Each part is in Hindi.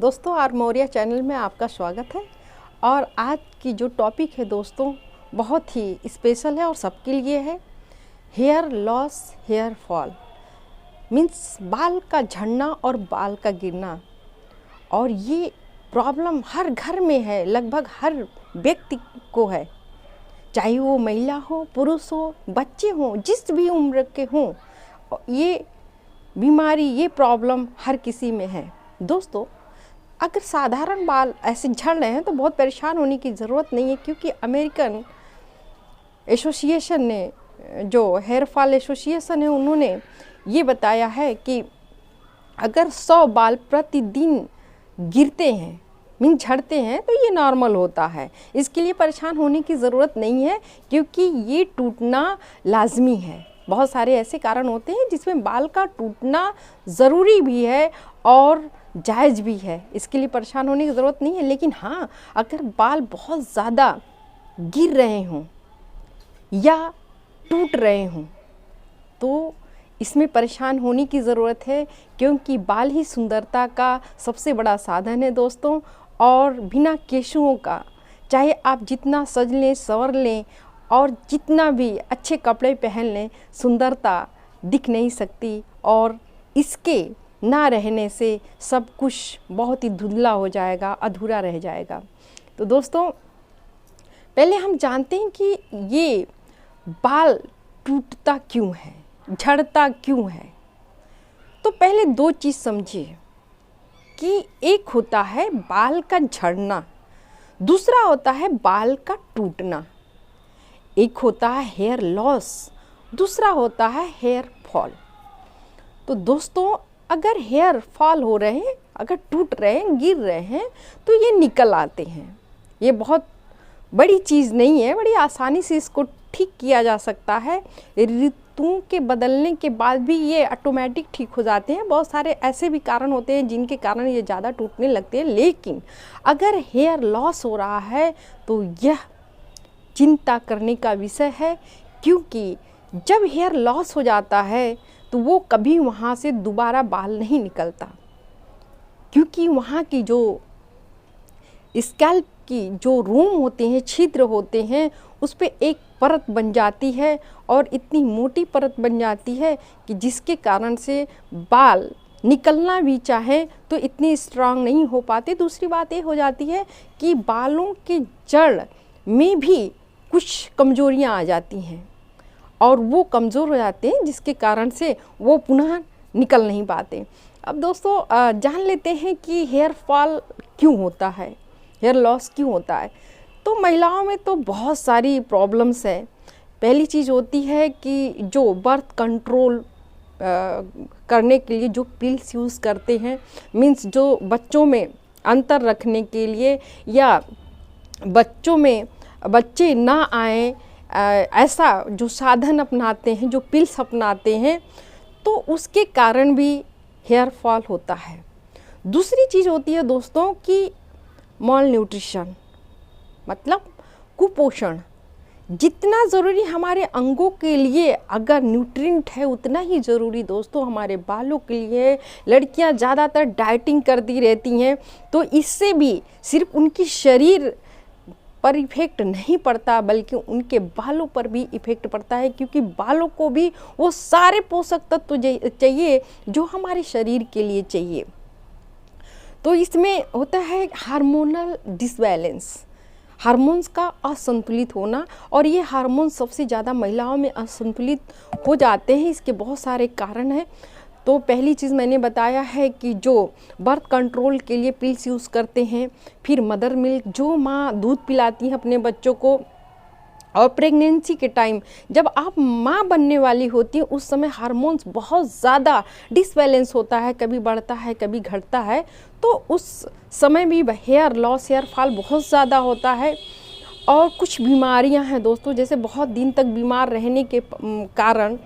दोस्तों आर्मोरिया चैनल में आपका स्वागत है। और आज की जो टॉपिक है दोस्तों बहुत ही स्पेशल है और सबके लिए है। Hair loss, hair fall means बाल का झड़ना और बाल का गिरना। और ये प्रॉब्लम हर घर में है, लगभग हर व्यक्ति को है, चाहे वो महिला हो, पुरुष हो, बच्चे हों, जिस भी उम्र के हों, ये बीमारी, ये प्रॉब्लम हर किसी में है। दोस्तों अगर साधारण बाल ऐसे झड़ रहे हैं तो बहुत परेशान होने की ज़रूरत नहीं है, क्योंकि अमेरिकन एसोसिएशन ने, जो हेयर फॉल एसोसिएशन है, उन्होंने ये बताया है कि अगर 100 बाल प्रतिदिन गिरते हैं मीन झड़ते हैं तो ये नॉर्मल होता है। इसके लिए परेशान होने की ज़रूरत नहीं है, क्योंकि ये टूटना लाजमी है। बहुत सारे ऐसे कारण होते हैं जिसमें बाल का टूटना ज़रूरी भी है और जायज़ भी है, इसके लिए परेशान होने की ज़रूरत नहीं है। लेकिन हाँ, अगर बाल बहुत ज़्यादा गिर रहे हों या टूट रहे हों तो इसमें परेशान होने की ज़रूरत है, क्योंकि बाल ही सुंदरता का सबसे बड़ा साधन है दोस्तों। और बिना केशुओं का चाहे आप जितना सज लें, संवर लें और जितना भी अच्छे कपड़े पहन लें, सुंदरता दिख नहीं सकती। और इसके ना रहने से सब कुछ बहुत ही धुंधला हो जाएगा, अधूरा रह जाएगा। तो दोस्तों पहले हम जानते हैं कि ये बाल टूटता क्यों है, झड़ता क्यों है। तो पहले दो चीज़ समझिए कि एक होता है बाल का झड़ना, दूसरा होता है बाल का टूटना। एक होता है हेयर लॉस, दूसरा होता है हेयर फॉल। तो दोस्तों अगर हेयर फॉल हो रहे हैं, अगर टूट रहे हैं, गिर रहे हैं, तो ये निकल आते हैं। ये बहुत बड़ी चीज़ नहीं है, बड़ी आसानी से इसको ठीक किया जा सकता है। ऋतुओं के बदलने के बाद भी ये ऑटोमेटिक ठीक हो जाते हैं। बहुत सारे ऐसे भी कारण होते हैं जिनके कारण ये ज़्यादा टूटने लगते हैं। लेकिन अगर हेयर लॉस हो रहा है तो यह चिंता करने का विषय है, क्योंकि जब हेयर लॉस हो जाता है तो वो कभी वहाँ से दोबारा बाल नहीं निकलता, क्योंकि वहाँ की जो स्कैल्प की जो रोम होते हैं, छिद्र होते हैं, उस पर एक परत बन जाती है और इतनी मोटी परत बन जाती है कि जिसके कारण से बाल निकलना भी चाहे तो इतनी स्ट्रांग नहीं हो पाते। दूसरी बात ये हो जाती है कि बालों के जड़ में भी कुछ कमजोरियाँ आ जाती हैं और वो कमज़ोर हो जाते हैं, जिसके कारण से वो पुनः निकल नहीं पाते। अब दोस्तों जान लेते हैं कि हेयर फॉल क्यों होता है, हेयर लॉस क्यों होता है। तो महिलाओं में तो बहुत सारी प्रॉब्लम्स है। पहली चीज़ होती है कि जो बर्थ कंट्रोल करने के लिए जो पिल्स यूज़ करते हैं, मीन्स जो बच्चों में अंतर रखने के लिए या बच्चों में बच्चे ना आए, ऐसा जो साधन अपनाते हैं, जो पिल्स अपनाते हैं, तो उसके कारण भी हेयर फॉल होता है। दूसरी चीज़ होती है दोस्तों कि मॉल न्यूट्रिशन, मतलब कुपोषण। जितना ज़रूरी हमारे अंगों के लिए अगर न्यूट्रिएंट है, उतना ही ज़रूरी दोस्तों हमारे बालों के लिए। लड़कियां ज़्यादातर डाइटिंग करती रहती हैं, तो इससे भी सिर्फ उनकी शरीर पर इफ़ेक्ट नहीं पड़ता, बल्कि उनके बालों पर भी इफ़ेक्ट पड़ता है, क्योंकि बालों को भी वो सारे पोषक तत्व चाहिए जो हमारे शरीर के लिए चाहिए। तो इसमें होता है हार्मोनल डिसबैलेंस, हार्मोन्स का असंतुलित होना। और ये हार्मोन सबसे ज़्यादा महिलाओं में असंतुलित हो जाते हैं। इसके बहुत सारे कारण हैं। तो पहली चीज़ मैंने बताया है कि जो बर्थ कंट्रोल के लिए पिल्स यूज़ करते हैं, फिर मदर मिल्क, जो माँ दूध पिलाती हैं अपने बच्चों को, और प्रेगनेंसी के टाइम जब आप माँ बनने वाली होती हैं, उस समय हार्मोन्स बहुत ज़्यादा डिसबैलेंस होता है, कभी बढ़ता है कभी घटता है। तो उस समय भी हेयर लॉस, हेयर फॉल बहुत ज़्यादा होता है। और कुछ बीमारियां हैं दोस्तों, जैसे बहुत दिन तक बीमार रहने के कारण,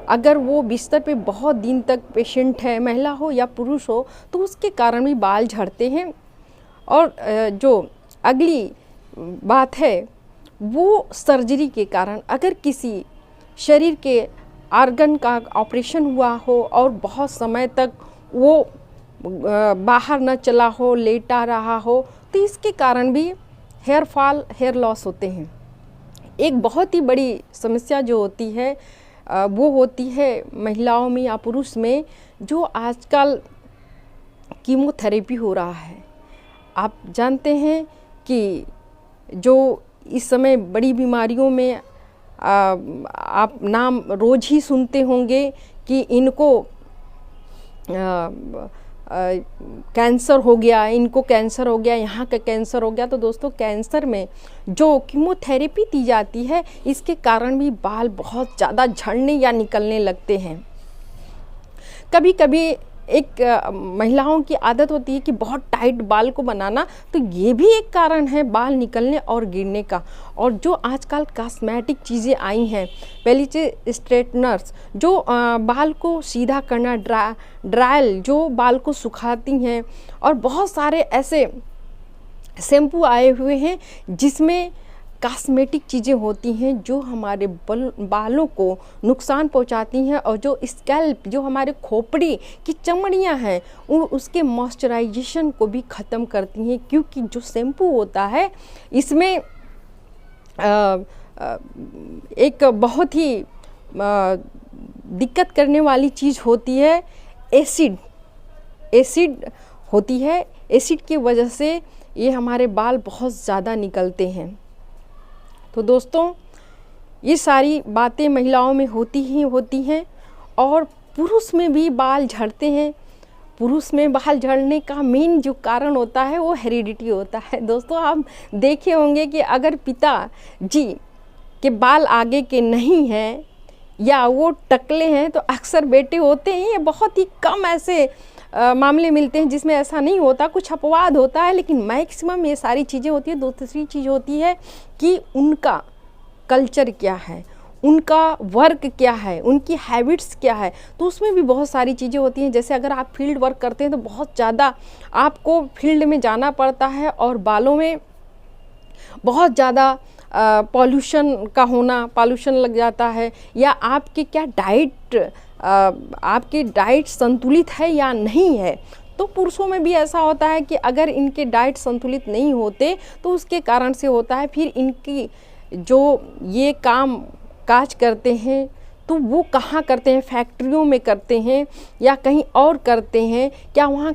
अगर वो बिस्तर पे बहुत दिन तक पेशेंट है, महिला हो या पुरुष हो, तो उसके कारण भी बाल झड़ते हैं। और जो अगली बात है वो सर्जरी के कारण, अगर किसी शरीर के आर्गन का ऑपरेशन हुआ हो और बहुत समय तक वो बाहर न चला हो, लेटा रहा हो, तो इसके कारण भी हेयर फॉल, हेयर लॉस होते हैं। एक बहुत ही बड़ी समस्या जो होती है वो होती है महिलाओं में या पुरुष में, जो आजकल कीमोथेरेपी हो रहा है। आप जानते हैं कि जो इस समय बड़ी बीमारियों में आप नाम रोज़ ही सुनते होंगे कि इनको कैंसर हो गया, इनको कैंसर हो गया, यहाँ का कैंसर हो गया। तो दोस्तों, कैंसर में जो कीमोथेरेपी दी जाती है, इसके कारण भी बाल बहुत ज़्यादा झड़ने या निकलने लगते हैं। कभी कभी एक महिलाओं की आदत होती है कि बहुत टाइट बाल को बनाना, तो ये भी एक कारण है बाल निकलने और गिरने का। और जो आजकल कॉस्मेटिक चीज़ें आई हैं, पहली चीज़ स्ट्रेटनर्स, जो बाल को सीधा करना, ड्रायल जो बाल को सुखाती हैं, और बहुत सारे ऐसे शैम्पू आए हुए हैं जिसमें कॉस्मेटिक चीज़ें होती हैं जो हमारे बालों को नुकसान पहुंचाती हैं, और जो स्कैल्प, जो हमारे खोपड़ी की चमड़ियां हैं, उसके मॉइस्चराइजेशन को भी ख़त्म करती हैं। क्योंकि जो शैम्पू होता है इसमें एक बहुत ही दिक्कत करने वाली चीज़ होती है, एसिड होती है। एसिड की वजह से ये हमारे बाल बहुत ज़्यादा निकलते हैं। तो दोस्तों, ये सारी बातें महिलाओं में होती हैं, और पुरुष में भी बाल झड़ते हैं। पुरुष में बाल झड़ने का मेन जो कारण होता है वो हेरिडिटी होता है। दोस्तों, आप देखे होंगे कि अगर पिता जी के बाल आगे के नहीं हैं या वो टकले हैं, तो अक्सर बेटे होते हैं। ये बहुत ही कम ऐसे मामले मिलते हैं जिसमें ऐसा नहीं होता, कुछ अपवाद होता है, लेकिन मैक्सिमम ये सारी चीज़ें होती है। दूसरी चीज़ होती है कि उनका कल्चर क्या है, उनका वर्क क्या है, उनकी हैबिट्स क्या है। तो उसमें भी बहुत सारी चीज़ें होती हैं। जैसे अगर आप फील्ड वर्क करते हैं तो बहुत ज़्यादा आपको फील्ड में जाना पड़ता है, और बालों में बहुत ज़्यादा पॉल्यूशन का होना, पॉल्यूशन लग जाता है, या आपके क्या आपकी डाइट संतुलित है या नहीं है। तो पुरुषों में भी ऐसा होता है कि अगर इनके डाइट संतुलित नहीं होते तो उसके कारण से होता है। फिर इनकी जो ये काम काज करते हैं तो वो कहाँ करते हैं, फैक्ट्रियों में करते हैं या कहीं और करते हैं, क्या वहाँ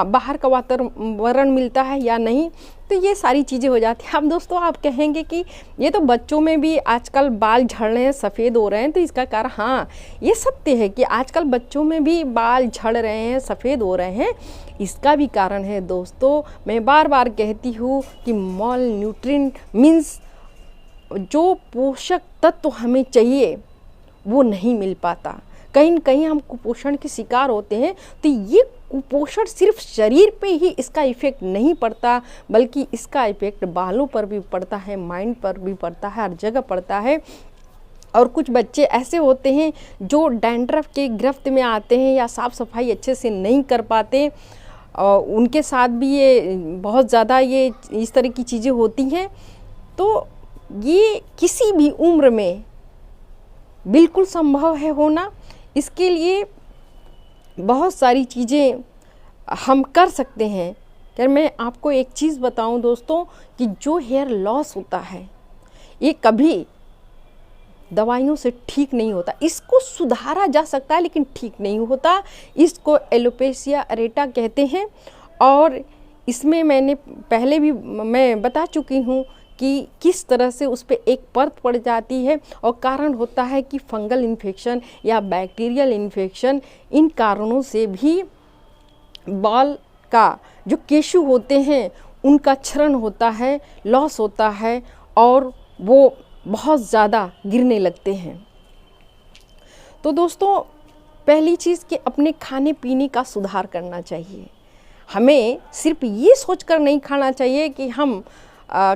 बाहर का वातावरण मिलता है या नहीं। तो ये सारी चीज़ें हो जाती हैं। अब दोस्तों, आप कहेंगे कि ये तो बच्चों में भी आजकल बाल झड़ रहे हैं, सफ़ेद हो रहे हैं, तो इसका कारण, हाँ, ये सत्य है कि आजकल बच्चों में भी बाल झड़ रहे हैं, सफ़ेद हो रहे हैं। इसका भी कारण है दोस्तों, मैं बार बार कहती हूँ कि मॉल न्यूट्रिएंट मीन्स जो पोषक तत्व हमें चाहिए वो नहीं मिल पाता। कहीं न कहीं हम कुपोषण के शिकार होते हैं। तो ये कुपोषण सिर्फ शरीर पे ही इसका इफ़ेक्ट नहीं पड़ता, बल्कि इसका इफ़ेक्ट बालों पर भी पड़ता है, माइंड पर भी पड़ता है, हर जगह पड़ता है। और कुछ बच्चे ऐसे होते हैं जो डैंड्रफ के गिरफ्त में आते हैं या साफ़ सफाई अच्छे से नहीं कर पाते, और उनके साथ भी ये बहुत ज़्यादा ये इस तरह की चीज़ें होती हैं। तो ये किसी भी उम्र में बिल्कुल संभव है होना। इसके लिए बहुत सारी चीज़ें हम कर सकते हैं। यार, मैं आपको एक चीज़ बताऊं दोस्तों, कि जो हेयर लॉस होता है ये कभी दवाइयों से ठीक नहीं होता। इसको सुधारा जा सकता है लेकिन ठीक नहीं होता। इसको एलोपेशिया अरेटा कहते हैं, और इसमें मैंने पहले भी मैं बता चुकी हूँ कि किस तरह से उस पर एक परत पड़ जाती है, और कारण होता है कि फंगल इन्फेक्शन या बैक्टीरियल इन्फेक्शन। इन कारणों से भी बाल का जो केशु होते हैं उनका क्षरण होता है, लॉस होता है, और वो बहुत ज़्यादा गिरने लगते हैं। तो दोस्तों, पहली चीज़ कि अपने खाने पीने का सुधार करना चाहिए। हमें सिर्फ ये सोचकर नहीं खाना चाहिए कि हम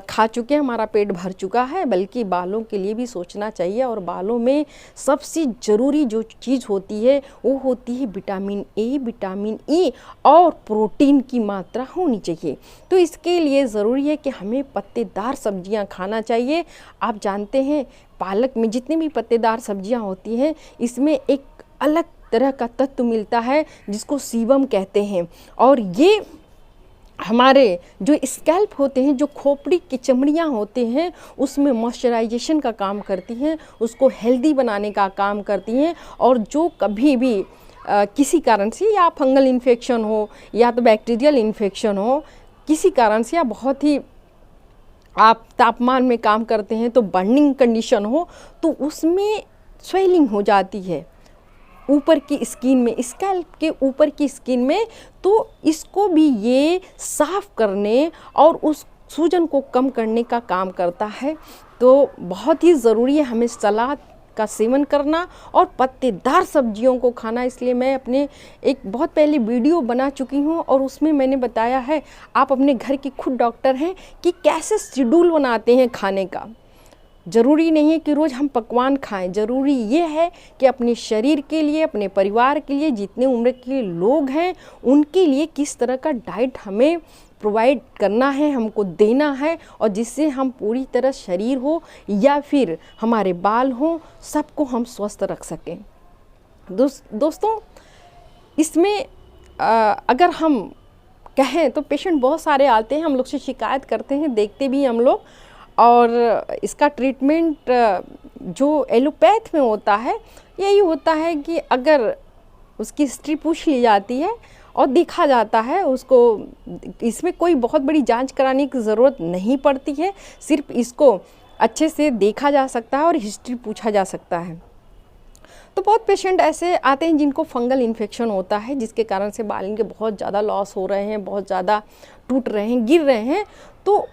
खा चुके हैं, हमारा पेट भर चुका है, बल्कि बालों के लिए भी सोचना चाहिए। और बालों में सबसे ज़रूरी जो चीज़ होती है वो होती है विटामिन ए, विटामिन ई और प्रोटीन की मात्रा होनी चाहिए। तो इसके लिए ज़रूरी है कि हमें पत्तेदार सब्जियां खाना चाहिए। आप जानते हैं, पालक में जितनी भी पत्तेदार सब्जियां होती हैं, इसमें एक अलग तरह का तत्व मिलता है जिसको सीबम कहते हैं। और ये हमारे जो स्कैल्प होते हैं, जो खोपड़ी की चमड़ियाँ होते हैं, उसमें मॉइस्चराइजेशन का काम करती हैं, उसको हेल्दी बनाने का काम करती हैं। और जो कभी भी किसी कारण से या फंगल इन्फेक्शन हो या तो बैक्टीरियल इन्फेक्शन हो, किसी कारण से या बहुत ही आप तापमान में काम करते हैं तो बर्निंग कंडीशन हो, तो उसमें स्वेलिंग हो जाती है ऊपर की स्किन में, स्कैल्प के ऊपर की स्किन में। तो इसको भी ये साफ करने और उस सूजन को कम करने का काम करता है। तो बहुत ही ज़रूरी है हमें सलाद का सेवन करना और पत्तेदार सब्जियों को खाना। इसलिए मैं अपने एक बहुत पहले वीडियो बना चुकी हूँ और उसमें मैंने बताया है, आप अपने घर की खुद डॉक्टर हैं, कि कैसे शेड्यूल बनाते हैं खाने का। ज़रूरी नहीं है कि रोज़ हम पकवान खाएं, ज़रूरी ये है कि अपने शरीर के लिए, अपने परिवार के लिए, जितने उम्र के लोग हैं उनके लिए किस तरह का डाइट हमें प्रोवाइड करना है, हमको देना है, और जिससे हम पूरी तरह शरीर हो या फिर हमारे बाल हों, सबको हम स्वस्थ रख सकें। दोस्तों, इसमें अगर हम कहें तो पेशेंट बहुत सारे आते हैं, हम लोग से शिकायत करते हैं, देखते भी हम लोग। और इसका ट्रीटमेंट जो एलोपैथ में होता है, यही होता है कि अगर उसकी हिस्ट्री पूछ ली जाती है और देखा जाता है उसको, इसमें कोई बहुत बड़ी जांच कराने की ज़रूरत नहीं पड़ती है, सिर्फ इसको अच्छे से देखा जा सकता है और हिस्ट्री पूछा जा सकता है। तो बहुत पेशेंट ऐसे आते हैं जिनको फंगल इन्फेक्शन होता है, जिसके कारण से बाल इनके बहुत ज़्यादा लॉस हो रहे हैं, बहुत ज़्यादा टूट रहे हैं, गिर रहे हैं। तो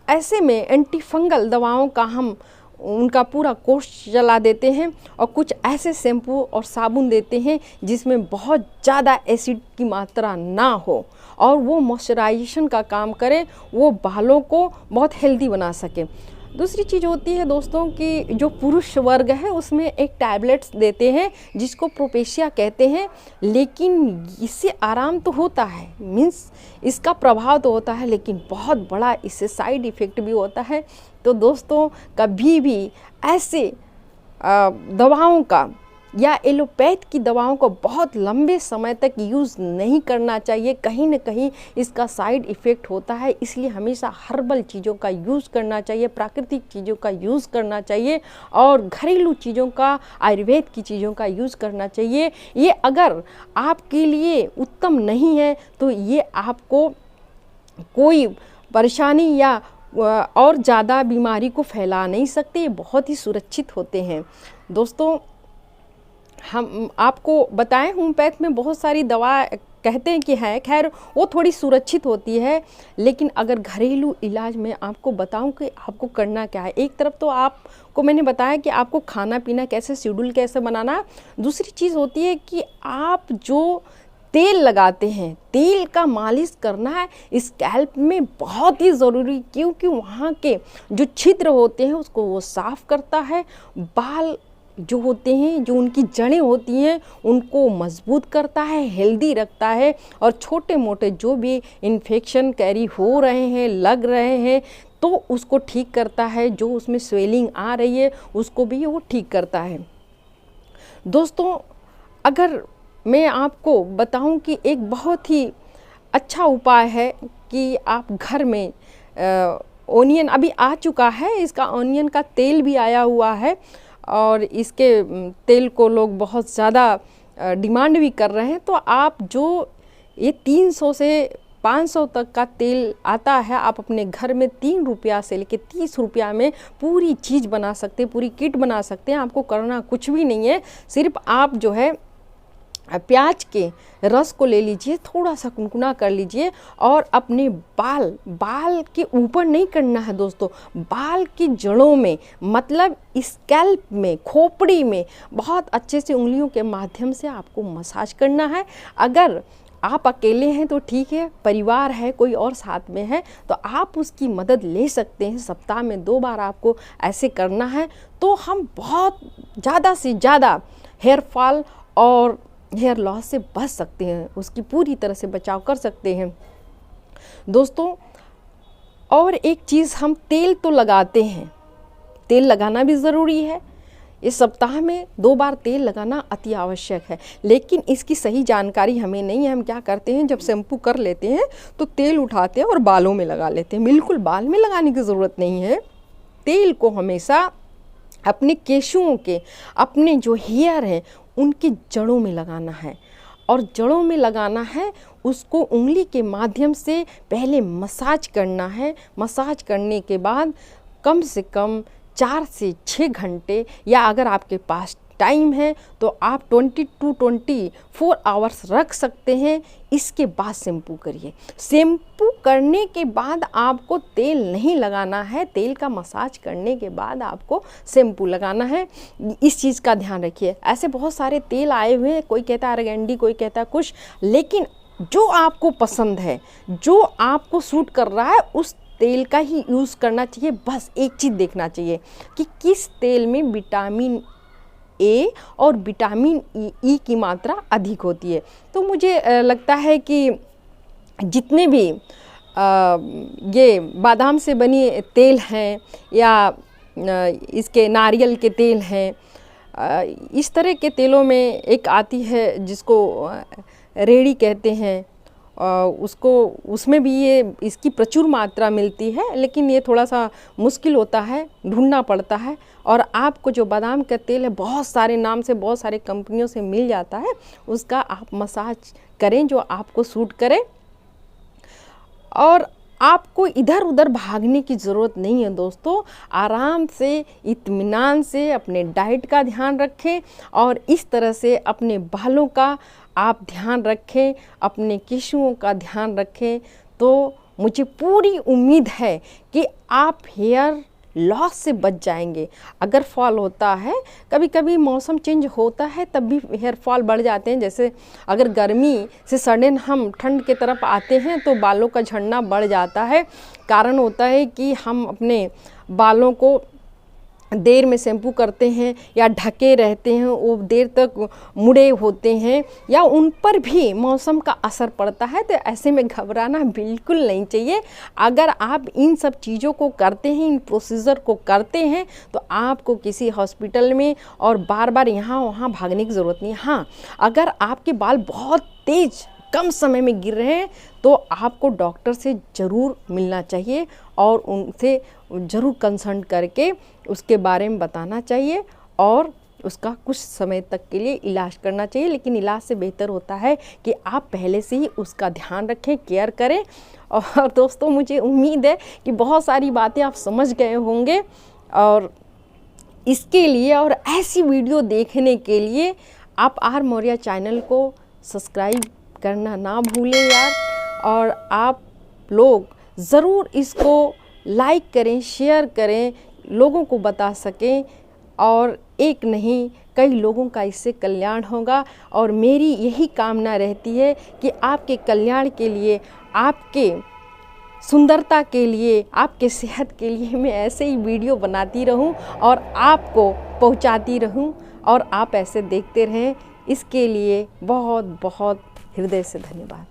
ऐसे में एंटी फंगल दवाओं का हम उनका पूरा कोर्स चला देते हैं और कुछ ऐसे शैम्पू और साबुन देते हैं जिसमें बहुत ज़्यादा एसिड की मात्रा ना हो और वो मॉइस्चराइजेशन का काम करें, वो बालों को बहुत हेल्दी बना सके। दूसरी चीज़ होती है दोस्तों कि जो पुरुष वर्ग है उसमें एक टैबलेट्स देते हैं जिसको प्रोपेशिया कहते हैं, लेकिन इससे आराम तो होता है, मीन्स इसका प्रभाव तो होता है, लेकिन बहुत बड़ा इससे साइड इफ़ेक्ट भी होता है। तो दोस्तों, कभी भी ऐसे दवाओं का या एलोपैथ की दवाओं को बहुत लंबे समय तक यूज़ नहीं करना चाहिए, कहीं ना कहीं इसका साइड इफ़ेक्ट होता है। इसलिए हमेशा हर्बल चीज़ों का यूज़ करना चाहिए, प्राकृतिक चीज़ों का यूज़ करना चाहिए और घरेलू चीज़ों का, आयुर्वेद की चीज़ों का यूज़ करना चाहिए। ये अगर आपके लिए उत्तम नहीं है तो ये आपको कोई परेशानी या और ज़्यादा बीमारी को फैला नहीं सकते, ये बहुत ही सुरक्षित होते हैं। दोस्तों, हम आपको बताएं, होम्योपैथ में बहुत सारी दवा कहते हैं कि है, खैर वो थोड़ी सुरक्षित होती है, लेकिन अगर घरेलू इलाज में आपको बताऊं कि आपको करना क्या है, एक तरफ तो आपको मैंने बताया कि आपको खाना पीना कैसे, शेड्यूल कैसे बनाना है। दूसरी चीज़ होती है कि आप जो तेल लगाते हैं, तेल का मालिश करना है स्कैल्प में बहुत ही ज़रूरी, क्योंकि वहाँ के जो छिद्र होते हैं उसको वो साफ़ करता है, बाल जो होते हैं, जो उनकी जड़ें होती हैं उनको मजबूत करता है, हेल्दी रखता है, और छोटे मोटे जो भी इन्फेक्शन कैरी हो रहे हैं, लग रहे हैं, तो उसको ठीक करता है। जो उसमें स्वेलिंग आ रही है उसको भी वो ठीक करता है। दोस्तों, अगर मैं आपको बताऊं कि एक बहुत ही अच्छा उपाय है कि आप घर में ओनियन अभी आ चुका है, इसका ओनियन का तेल भी आया हुआ है और इसके तेल को लोग बहुत ज़्यादा डिमांड भी कर रहे हैं। तो आप जो ये 300 से 500 तक का तेल आता है, आप अपने घर में 3 रुपया से लेकर 30 रुपया में पूरी चीज़ बना सकते हैं, पूरी किट बना सकते हैं। आपको करना कुछ भी नहीं है, सिर्फ आप जो है प्याज के रस को ले लीजिए, थोड़ा सा कुनकुना कर लीजिए और अपने बाल के ऊपर नहीं करना है दोस्तों, बाल की जड़ों में, मतलब स्कैल्प में, खोपड़ी में बहुत अच्छे से उंगलियों के माध्यम से आपको मसाज करना है। अगर आप अकेले हैं तो ठीक है, परिवार है, कोई और साथ में है तो आप उसकी मदद ले सकते हैं। सप्ताह में 2 बार आपको ऐसे करना है, तो हम बहुत ज़्यादा से ज़्यादा हेयर फॉल और हेयर लॉस से बच सकते हैं, उसकी पूरी तरह से बचाव कर सकते हैं। दोस्तों, और एक चीज़, हम तेल तो लगाते हैं, तेल लगाना भी ज़रूरी है, इस सप्ताह में 2 बार तेल लगाना अति आवश्यक है, लेकिन इसकी सही जानकारी हमें नहीं है। हम क्या करते हैं, जब शैम्पू कर लेते हैं तो तेल उठाते हैं और बालों में लगा लेते हैं। बिल्कुल बाल में लगाने की ज़रूरत नहीं है। तेल को हमेशा अपने केशों के, अपने जो हेयर हैं उनकी जड़ों में लगाना है, और जड़ों में लगाना है उसको उंगली के माध्यम से पहले मसाज करना है। मसाज करने के बाद कम से कम 4 से 6 घंटे, या अगर आपके पास टाइम है तो आप 20 to 24 आवर्स रख सकते हैं। इसके बाद शैम्पू करिए। शैम्पू करने के बाद आपको तेल नहीं लगाना है, तेल का मसाज करने के बाद आपको शैम्पू लगाना है। इस चीज़ का ध्यान रखिए। ऐसे बहुत सारे तेल आए हुए हैं, कोई कहता है अरगेंडी, कोई कहता है कुछ, लेकिन जो आपको पसंद है, जो आपको सूट कर रहा है, उस तेल का ही यूज़ करना चाहिए। बस एक चीज़ देखना चाहिए कि किस तेल में विटामिन ए और विटामिन ई की मात्रा अधिक होती है। तो मुझे लगता है कि जितने भी ये बादाम से बनी तेल हैं या इसके नारियल के तेल हैं, इस तरह के तेलों में एक आती है जिसको रेड़ी कहते हैं, उसमें भी ये इसकी प्रचुर मात्रा मिलती है, लेकिन ये थोड़ा सा मुश्किल होता है, ढूंढना पड़ता है। और आपको जो बादाम का तेल है बहुत सारे नाम से, बहुत सारे कंपनियों से मिल जाता है, उसका आप मसाज करें जो आपको सूट करे। और आपको इधर उधर भागने की ज़रूरत नहीं है दोस्तों। आराम से, इत्मीनान से अपने डाइट का ध्यान रखें और इस तरह से अपने बालों का आप ध्यान रखें, अपने केशों का ध्यान रखें। तो मुझे पूरी उम्मीद है कि आप हेयर लॉस से बच जाएंगे। अगर फॉल होता है, कभी कभी मौसम चेंज होता है तब भी हेयर फॉल बढ़ जाते हैं। जैसे अगर गर्मी से सडन हम ठंड के तरफ आते हैं तो बालों का झड़ना बढ़ जाता है। कारण होता है कि हम अपने बालों को देर में शैम्पू करते हैं या ढके रहते हैं, वो देर तक मुड़े होते हैं, या उन पर भी मौसम का असर पड़ता है। तो ऐसे में घबराना बिल्कुल नहीं चाहिए। अगर आप इन सब चीज़ों को करते हैं, इन प्रोसीजर को करते हैं, तो आपको किसी हॉस्पिटल में और बार बार यहाँ वहाँ भागने की ज़रूरत नहीं है। हाँ, अगर आपके बाल बहुत तेज़ कम समय में गिर रहे हैं तो आपको डॉक्टर से ज़रूर मिलना चाहिए और उनसे ज़रूर कंसल्ट करके उसके बारे में बताना चाहिए और उसका कुछ समय तक के लिए इलाज करना चाहिए। लेकिन इलाज से बेहतर होता है कि आप पहले से ही उसका ध्यान रखें, केयर करें। और दोस्तों, मुझे उम्मीद है कि बहुत सारी बातें आप समझ गए होंगे, और इसके लिए और ऐसी वीडियो देखने के लिए आप आर मौर्या चैनल को सब्सक्राइब करना ना भूलें यार। और आप लोग ज़रूर इसको लाइक करें, शेयर करें, लोगों को बता सकें, और एक नहीं कई लोगों का इससे कल्याण होगा। और मेरी यही कामना रहती है कि आपके कल्याण के लिए, आपके सुंदरता के लिए, आपके सेहत के लिए मैं ऐसे ही वीडियो बनाती रहूं और आपको पहुंचाती रहूं, और आप ऐसे देखते रहें। इसके लिए बहुत बहुत हृदय से धन्यवाद।